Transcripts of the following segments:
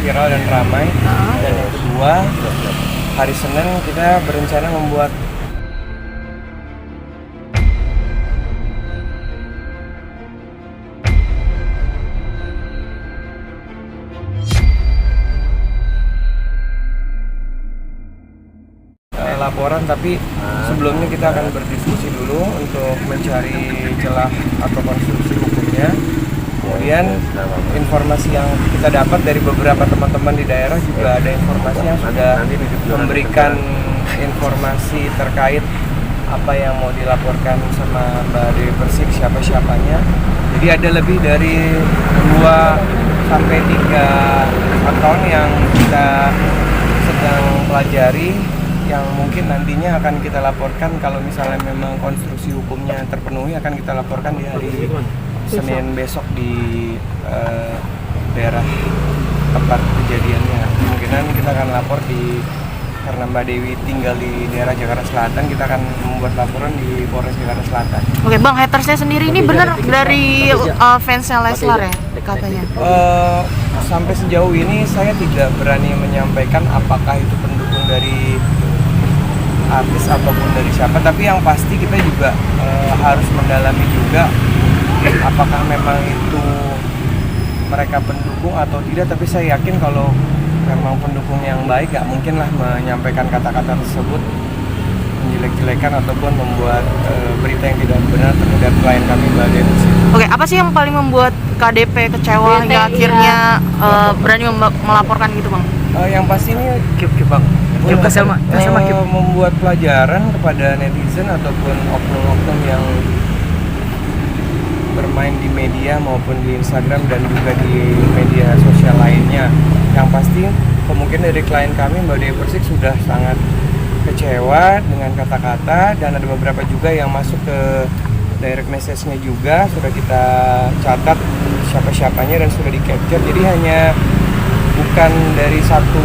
viral dan ramai. Dan yang kedua, hari Senin kita berencana membuat laporan, tapi sebelumnya kita akan berdiskusi dulu untuk mencari celah atau konstruksi hukumnya. Kemudian informasi yang kita dapat dari beberapa teman-teman di daerah juga ada informasi yang sudah memberikan informasi terkait apa yang mau dilaporkan sama Mbak Dewi Persik, siapa-siapanya. Jadi ada lebih dari 2 sampai 3 akun yang kita sedang pelajari, yang mungkin nantinya akan kita laporkan kalau misalnya memang konstruksi hukumnya terpenuhi, akan kita laporkan di hari Senin besok di daerah tempat kejadiannya. Kemungkinan kita akan lapor karena Mbak Dewi tinggal di daerah Jakarta Selatan, kita akan membuat laporan di Polres Jakarta Selatan. Oke Bang, hatersnya sendiri ini benar dari fansnya Leslar ya katanya? Sampai sejauh ini saya tidak berani menyampaikan apakah itu pendukung dari artis ataupun dari siapa, tapi yang pasti kita juga harus mendalami juga apakah memang itu mereka pendukung atau tidak. Tapi saya yakin kalau memang pendukung yang baik, gak mungkin lah menyampaikan kata-kata tersebut, menjelek-jelekan ataupun membuat berita yang tidak benar terhadap klien kami, Mbak Dewi. Oke, apa sih yang paling membuat KDP kecewa hingga akhirnya berani melaporkan gitu Bang? Yang pasti ini Bang, membuat pelajaran kepada netizen ataupun oknum-oknum yang bermain di media maupun di Instagram dan juga di media sosial lainnya. Yang pasti kemungkinan dari klien kami, Mbak Dewi Persik, sudah sangat kecewa dengan kata-kata, dan ada beberapa juga yang masuk ke direct message-nya juga sudah kita catat siapa-siapanya dan sudah di-capture. Jadi hanya bukan dari satu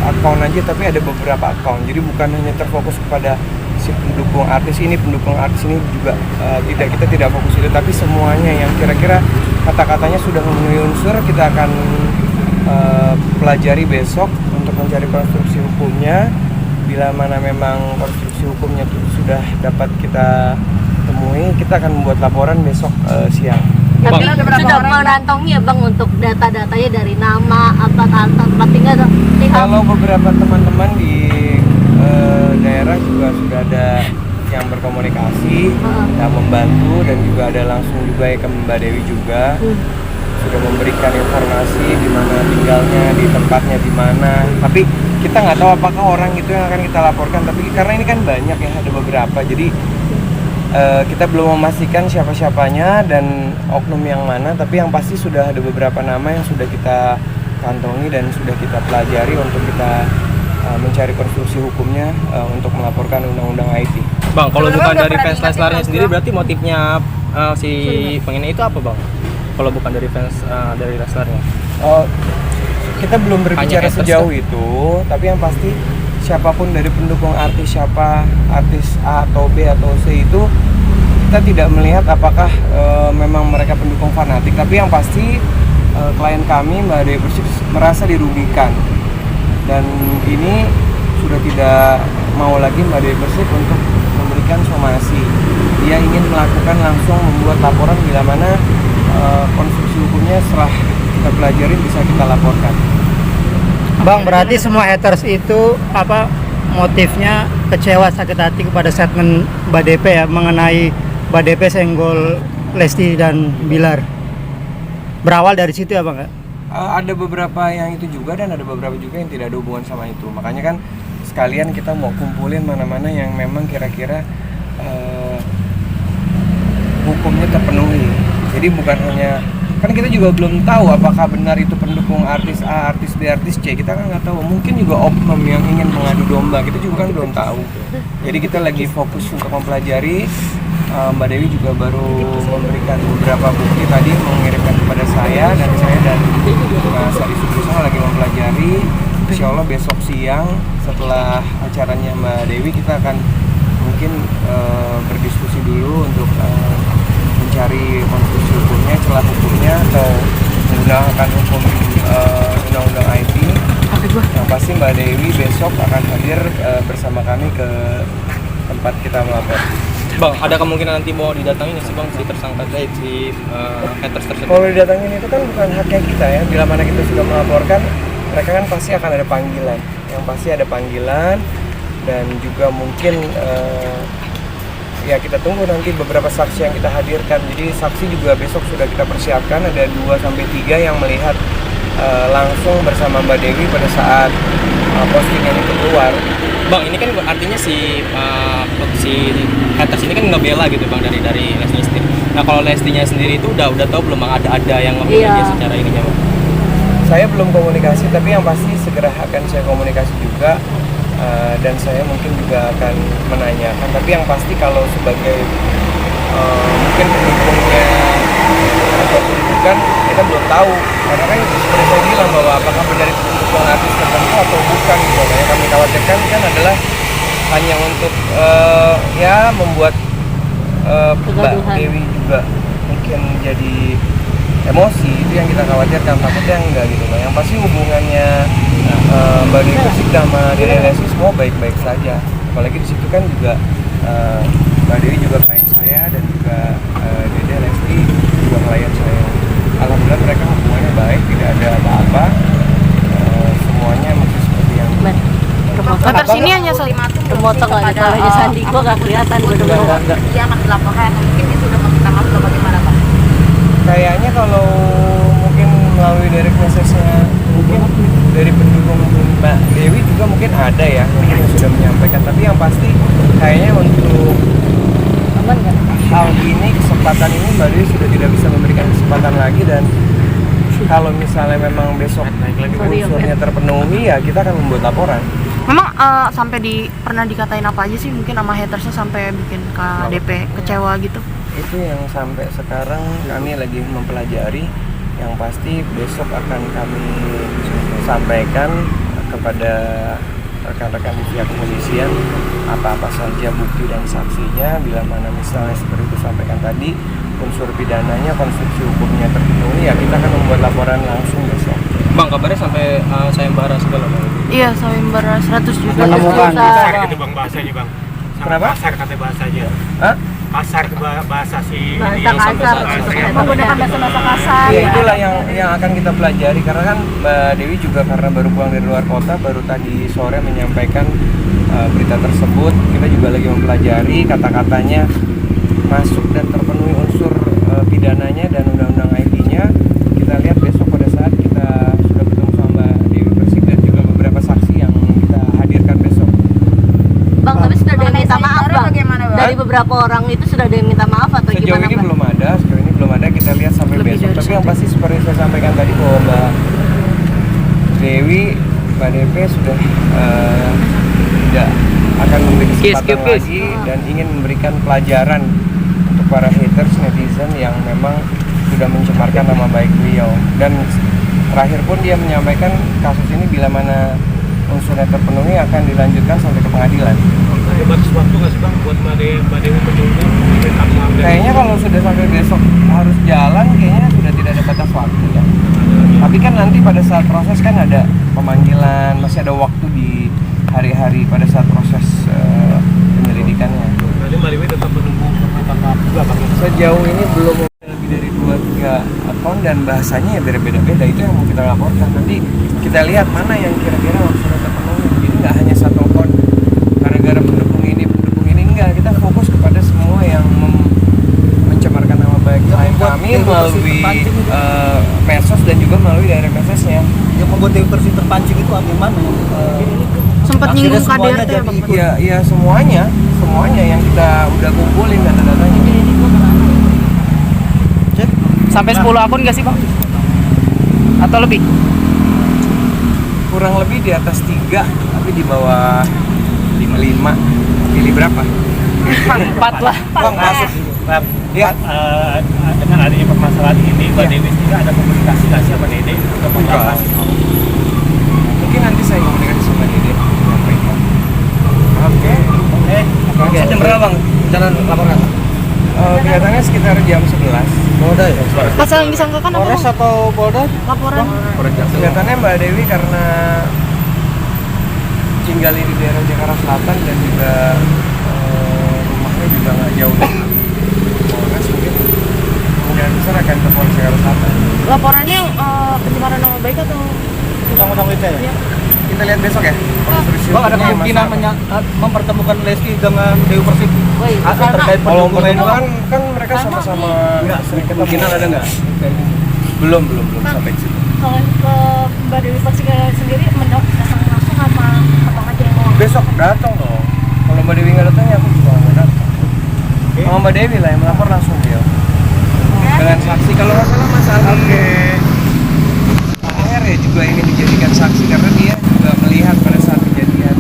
akun aja, tapi ada beberapa akun. Jadi bukan hanya terfokus kepada si pendukung artis ini juga kita tidak fokus itu, tapi semuanya yang kira-kira kata-katanya sudah memenuhi unsur kita akan pelajari besok untuk mencari konstruksi hukumnya. Bila mana memang konstruksi hukumnya itu sudah dapat kita temui, kita akan membuat laporan besok siang. Tapi sudah mengantongi ya Bang untuk data-datanya dari nama, tempat tinggal. Kalau beberapa teman-teman di daerah juga sudah ada yang berkomunikasi, yang membantu, dan juga ada langsung juga ya ke Mbak Dewi juga sudah memberikan informasi di mana tinggalnya, di tempatnya di mana. Tapi kita nggak tahu apakah orang itu yang akan kita laporkan. Tapi karena ini kan banyak ya, ada beberapa, jadi kita belum memastikan siapa-siapanya dan oknum yang mana. Tapi yang pasti sudah ada beberapa nama yang sudah kita kantongi dan sudah kita pelajari untuk kita mencari konstruksi hukumnya untuk melaporkan undang-undang IT. Bang, kalau bukan dari fans Leslarnya sendiri, berarti motifnya si pengennya itu apa Bang? Kalau bukan dari fans dari Leslarnya? Kita belum berbicara sejauh itu, tapi yang pasti siapapun dari pendukung artis, siapa artis A atau B atau C itu, kita tidak melihat apakah memang mereka pendukung fanatik. Tapi yang pasti klien kami, Mbak Dewi Persik, merasa dirugikan. Dan ini sudah tidak mau lagi Mbak Dewi Persik untuk memberikan somasi. Dia ingin melakukan langsung membuat laporan bila mana konstruksi hukumnya setelah kita pelajari bisa kita laporkan. Bang, berarti semua haters itu motifnya kecewa, sakit hati kepada statement Mbak DP ya, mengenai Mbak DP senggol Lesti dan Bilar. Berawal dari situ ya Bang ya? Ada beberapa yang itu juga dan ada beberapa juga yang tidak ada hubungan sama itu. Makanya kan sekalian kita mau kumpulin mana-mana yang memang kira-kira hukumnya terpenuhi. Jadi bukan hanya, kan kita juga belum tahu apakah benar itu pendukung artis A, artis B, artis C. Kita kan nggak tahu. Mungkin juga oknum yang ingin mengadu domba. Kita juga kan belum tahu. Jadi kita lagi fokus untuk mempelajari. Mbak Dewi juga baru memberikan beberapa bukti tadi, mengirimkan kepada saya dan Mas Adi Sutrisno lagi mempelajari. Insya Allah besok siang setelah acaranya Mbak Dewi kita akan mungkin berdiskusi dulu untuk mencari konstruksi hukumnya, celah hukumnya, atau menggunakan hukum undang-undang gua. Yang pasti Mbak Dewi besok akan hadir bersama kami ke tempat kita melapor. Bang, ada kemungkinan nanti mau didatangin nggak sih bang si tersangka si haters tersebut? Kalau didatangin itu kan bukan haknya kita ya. Bila mana kita sudah melaporkan, mereka kan pasti akan ada panggilan. Yang pasti ada panggilan dan juga mungkin ya kita tunggu nanti beberapa saksi yang kita hadirkan. Jadi saksi juga besok sudah kita persiapkan, ada 2-3 yang melihat langsung bersama Mbak Dewi pada saat postingan itu keluar. Bang, ini kan artinya si haters ini kan ngebela gitu bang dari Lesti sendiri. Nah kalau Lestinya sendiri itu udah tahu belum bang ada yang ngebela dia secara ininya bang? Saya belum komunikasi, tapi yang pasti segera akan saya komunikasi juga dan saya mungkin juga akan menanyakan. Tapi yang pasti kalau sebagai mungkin pendukungnya atau bukan, kita belum tahu. Karena kan seperti saya bilang bahwa apakah benar itu pendukung artis tertentu atau bukan gitu. Nah, yang kami khawatirkan kan adalah hanya untuk ya membuat Mbak Dewi juga mungkin jadi emosi. Itu yang kita khawatirkan, takutnya enggak gitu. Nah, yang pasti hubungannya Mbak Dewi Persik sama Dede Lesti semua baik-baik saja. Apalagi di situ kan juga Mbak Dewi juga klien saya dan juga Dede Lesti juga klien saya. Alhamdulillah mereka hubungannya baik, tidak ada apa-apa. Semuanya masih seperti yang Haters ini hanya Termotok nggak ada aja Sandi, gua nggak kelihatan bener-bener. Dia akan dilaporkan, mungkin dia sudah meminta maaf atau bagaimana Pak? kayaknya kalau mungkin melalui direct message-nya mungkin dari pendukung Mbak Dewi juga mungkin ada ya mungkin yang sudah menyampaikan, tapi yang pasti kayaknya untuk Aman nggak? hal ini, kesempatan ini Mbak Dewi sudah tidak bisa memberikan kesempatan lagi. Dan kalau misalnya memang besok unsurnya terpenuhi ya kita akan membuat laporan. Memang sampai pernah dikatain apa aja sih mungkin sama hatersnya sampai bikin KDP kecewa gitu? Itu yang sampai sekarang kami lagi mempelajari. Yang pasti besok akan kami sampaikan kepada rekan-rekan di pihak kepolisian apa-apa saja bukti dan saksinya. Bila mana misalnya seperti itu sampaikan tadi unsur pidananya, konstruksi hukumnya terpenuhi ya kita akan membuat laporan langsung besok. Bang, kabarnya sampai sayembara segala bang? Iya, sayembara 100 juta. Menemukan Pasar gitu bang bahasanya bang. Sama Kenapa? pasar katanya bahasanya. Hah? Pasar ke bahasa si Bahasa yang sampai kasar, saat- menggunakan bahasa kasar. Ya itulah yang akan kita pelajari karena kan Mbak Dewi juga karena baru pulang dari luar kota, baru tadi sore menyampaikan berita tersebut. Kita juga lagi mempelajari kata-katanya masuk dan terpenuhi unsur pidananya dan undang-undang IT-nya. Kita lihat besok pada saat kita sudah bertemu sama Mbak Dewi Persik dan juga beberapa saksi yang kita hadirkan besok. Bang, tapi sudah ada yang minta maaf bang. Bagaimana, Bang? Dari beberapa orang itu sudah ada yang minta maaf atau Sejauh gimana ini bang? belum ada, sejauh ini belum ada. Kita lihat sampai Lebih besok. dari Tapi yang satu. pasti seperti saya sampaikan tadi bahwa Mbak DP sudah tidak akan memberi kesempatan lagi dan ingin memberikan pelajaran untuk para haters netizen yang memang sudah mencemarkan nama baik beliau. Dan terakhir pun dia menyampaikan kasus ini bila mana unsurnya terpenuhi akan dilanjutkan sampai ke pengadilan. Ada batas waktu nggak sih bang buat Mbak Dewi menunggu minta maaf dari- Kayaknya kalau sudah sampai besok harus jalan, kayaknya sudah tidak ada batas waktu ya. Tapi kan nanti pada saat proses kan ada pemanggilan, masih ada waktu di hari-hari pada saat proses penyelidikannya. Berarti Mbak Dewi tetap menunggu minta maaf juga bang. Sejauh ini belum lebih dari 2-3 akun dan bahasanya ya beda-beda. Itu yang mau kita laporkan. Nanti kita lihat mana yang kira-kira unsurnya terpenuhi. Jadi nggak hanya satu akun gara-gara pendukung ini enggak. Kita fokus kepada semua yang mencemarkan nama baik klien kami melalui medsos dan juga melalui direct message-nya. yang membuat Dewi Persik terpancing itu bagaimana? Sempat Akhirnya nyinggung semuanya KDRT ya, Bang? Ya semuanya yang kita udah kumpulin data-datanya. Sampai 10 akun nggak sih Bang? Atau lebih? Kurang lebih di atas 3 tapi di bawah 5. Pilih berapa? 4 lah. Bang masuk. Ya, Dengan adanya permasalahan ini Mbak Dewi juga ada komunikasi nggak sih sama Dede untuk membahas? mungkin nanti saya komunikasi sama Dede. Sampaikan. Oke. Jam berapa bang? Jalan laporan. Kelihatannya sekitar jam 11. Polda ya? Pasal yang disangkakan apa? Polres Bang? atau Polda? Laporan. Kelihatannya Mbak Dewi karena tinggal di daerah Jakarta Selatan dan juga rumahnya juga nggak jauh dari Polres, mungkin kemungkinan besar akan ke Polres Jakarta Selatan. Laporannya pencemaran nama baik atau Undang-undang ITE ya? Kita lihat besok ya. konstruksi Bang, ada hukumnya kemungkinan masalah. mempertemukan Lesti dengan Dewi Persik. Woi, Atau karena terkait Kalau pendukungan kan mereka sama-sama sering ketemu. kemungkinan ada nggak? Belum sampai ke situ. Kalau ke Mbak Dewi Persik sendiri datang langsung apa abang aja yang mau? Besok datang dong. Kalau Mbak Dewi nggak datang ya aku juga nggak datang. Sama Mbak Dewi lah yang melapor langsung dia. Dengan saksi kalau nggak salah Mas Ali. Pak Aher ya juga ingin dijadikan saksi karena dia juga melihat pada saat kejadian.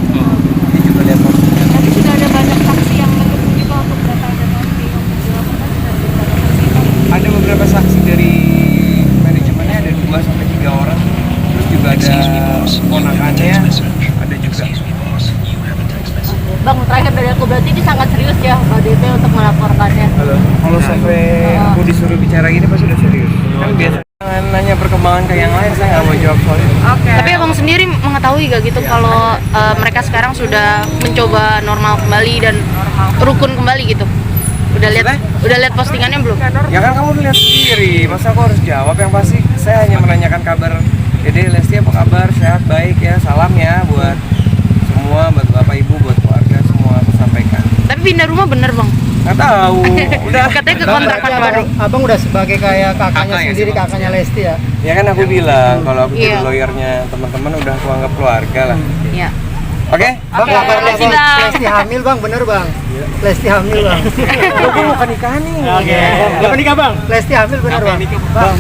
Dia juga lihat postingan. Tapi sudah ada banyak saksi yang mendukung juga untuk data-data untuk dilaporkan dari beberapa saksi itu. Ada beberapa saksi dari manajemennya, ada 2 sampai 3 orang. Terus juga ada ponakannya, ada juga. Bang, terakhir dari aku berarti ini sangat serius ya Mbak DP untuk melaporkannya. Kalau sampai aku disuruh bicara gini pasti udah serius. Kan biasa nanya perkembangan ke yang lain, saya nggak mau jawab soal itu. Tapi abang sendiri mengetahui gak gitu kalau mereka sekarang sudah mencoba normal kembali dan rukun kembali gitu? Udah lihat postingannya belum? Ya kan kamu udah lihat sendiri, masa aku harus jawab? Yang pasti saya hanya menanyakan kabar Dede, Lesti apa kabar, sehat, baik ya, salam ya buat semua, buat bapak ibu, buat keluarga semua aku sampaikan. Tapi pindah rumah bener bang? Nggak tahu, udah. Katanya ke Bang, kontrakan berarti baru. abang udah sebagai kayak kakaknya Kakak ya, sendiri, sih, Bang. kakaknya Lesti ya? Ya kan aku bilang kalau aku jadi Iya. lawyernya teman-teman udah aku anggap keluarga lah. Iya. Oke? Bang, Oke, kabar makasih, Lesti, Bang. Lesti hamil bang, bener bang? Lesti hamil bang. Aku mau pernikahan nih. Oke. Kapan nikah, Bang? Lesti hamil bener bang? Bang.